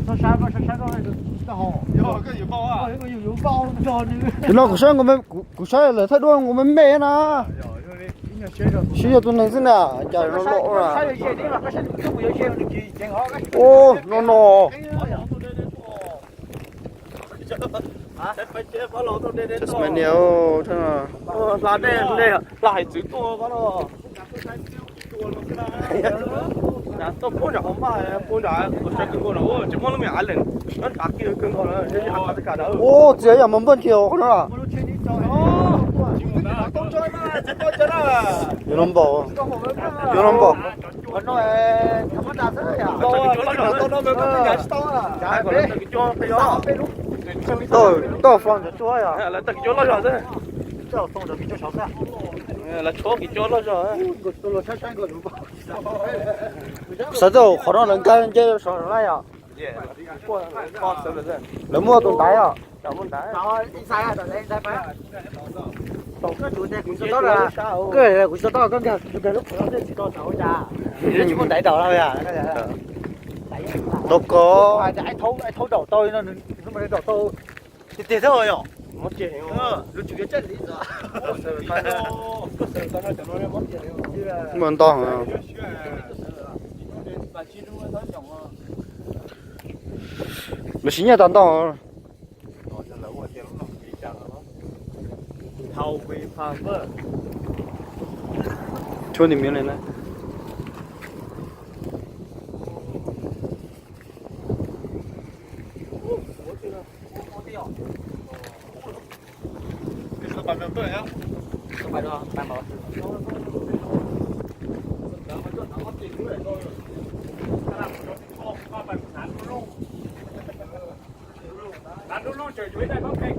他山吧，山上那个那好，有个有包啊，那个有包的那个。那古山我们古山来太多，我们没呢。需要多能是呢，家人老了。哦，喏喏。这是没牛，真的。拉那拉还最多个咯。那都过着好嘛，过着我这个过了，我这么那么矮人，那大几个更高了，这下子干的。哦，这样没问题哦，是吧？有人包，有人包。我那哎，他们打车呀？到放着做呀。来，这个叫哪啥子？这放着比较少看。来，车给叫哪啥？我多了3个人吧。实在好多人干这少人了呀。过好是不是？人么都大呀。咱们来。然后130啊，再拍。到个就在古色到了，个古色到刚刚就在路上这几道手家，你全部逮到了呀？那个。都có 爱偷找刀那能那么找刀，点头哟。没见哦。有几个真理子。门当啊。那新年当当。逃回旁边。求你命令呢？半边对呀，快点，半毛。难度弄解决在帮配。